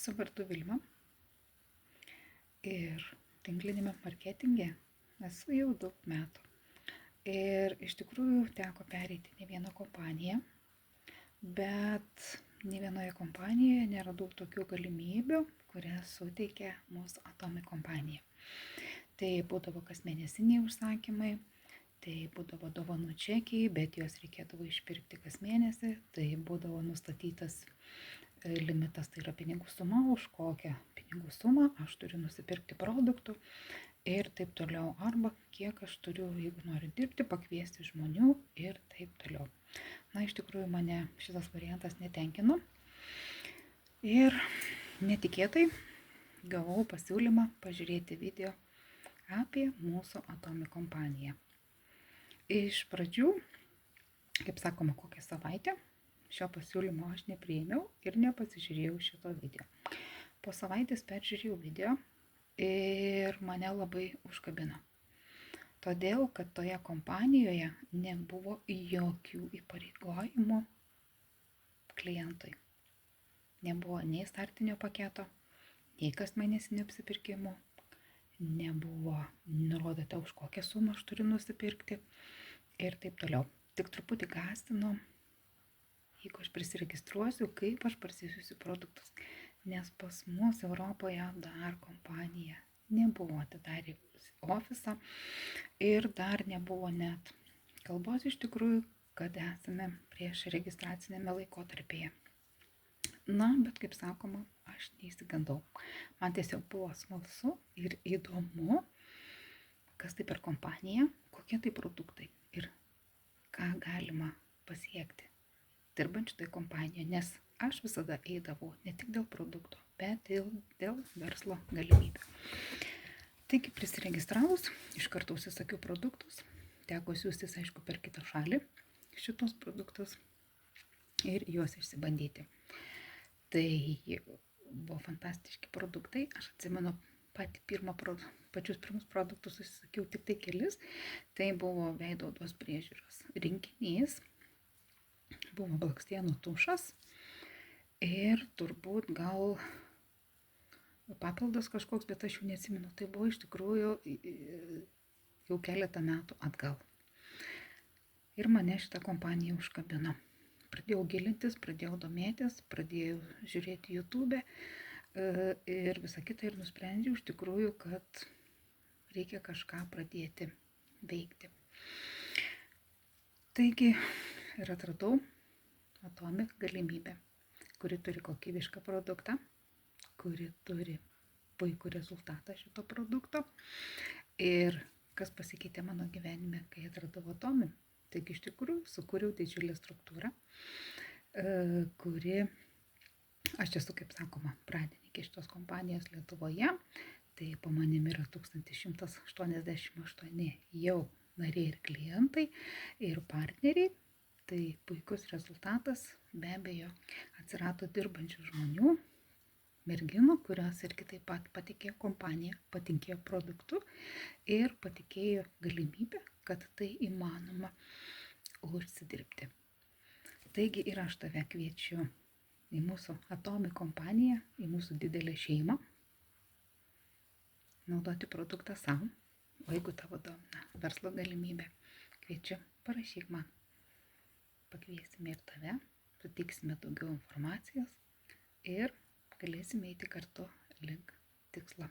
Esu vardu Vilma ir tinklinėme marketinge esu jau daug metų. Ir iš tikrųjų teko pereiti ne vieną kompaniją, bet ne vienoje kompanijoje neradau tokių galimybių, kurias suteikia mūsų Atomic kompanija. Tai būdavo kasmėnesiniai užsakymai, tai būdavo dovanų čekiai, bet juos reikėdavo išpirkti kas mėnesį, tai būdavo nustatytas limitas, tai yra pinigų suma, už kokią pinigų sumą aš turiu nusipirkti produktų ir taip toliau, arba kiek aš turiu, jeigu noriu dirbti, pakviesti žmonių ir taip toliau. Na, iš tikrųjų mane šitas variantas netenkino ir netikėtai gavau pasiūlymą pažiūrėti video apie mūsų Atomic kompaniją. Iš pradžių, kaip sakoma, kokią savaitę šio pasiūlymo aš nepriėmiau ir nepasižiūrėjau šito video. Po savaitės peržiūrėjau video ir mane labai užkabino. Todėl, kad toje kompanijoje nebuvo jokių įpareigojimų klientui. Nebuvo nei startinio paketo, nei kasmėnesinių apsipirkimų, nebuvo nurodyta, už kokią sumą aš turiu nusipirkti ir taip toliau. Tik truputį gąsdino, jeigu aš prisiregistruosiu, kaip aš parsisiųsiu produktus, nes pas mus Europoje dar kompanija nebuvo atidariusi ofisą ir dar nebuvo net kalbos iš tikrųjų, kad esame prieš registracinėme laikotarpyje. Na, bet kaip sakoma, aš neįsigandau. Man tiesiog buvo smalsu ir įdomu, kas tai per kompanija, kokie tai produktai ir ką galima pasiekti dirbant šitoj kompanijoje, nes aš visada eidavau ne tik dėl produkto, bet dėl verslo galimybių. Taigi prisiregistravus, iš karto užsisakiau produktus, teko siųstis, aišku, per kitą šalį šitos produktus ir juos išsibandyti. Tai buvo fantastiški produktai, aš atsimenu pačius pirmus produktus užsisakiau tik tai kelis, tai buvo veido odos priežiūros rinkinys, buvo blakstienų tušas ir turbūt gal papildas kažkoks, bet aš jų neatsimenu. Tai buvo iš tikrųjų jau keletą metų atgal. Ir mane šitą kompaniją užkabino. Pradėjau gilintis, pradėjau domėtis, pradėjau žiūrėti YouTube ir visą kitą ir nusprendžiau iš tikrųjų, kad reikia kažką pradėti veikti. Taigi ir atradau Atomic galimybę, kuri turi kokybišką produktą, kuri turi puikų rezultatą šito produkto. Ir kas pasikeitė mano gyvenime, kai atradau Atomic, taigi iš tikrųjų sukūriau didžiulę struktūrą, kuri, aš esu, kaip sakoma, pradininkė šitos kompanijos Lietuvoje, tai po manimi yra 1188 jau nariai ir klientai ir partneriai. Tai puikus rezultatas, be abejo, atsirado dirbančių žmonių, merginų, kurios irgi taip pat patikėjo kompaniją, patikėjo produktu ir patikėjo galimybę, kad tai įmanoma užsidirbti. Taigi ir aš tave kviečiu į mūsų Atomic kompaniją, į mūsų didelę šeimą, naudoti produktą savo, o jeigu tavo domina verslo galimybė, kviečiu, parašyk man. Pakviesime ir tave, suteiksime daugiau informacijos ir galėsime eiti kartu link tikslo.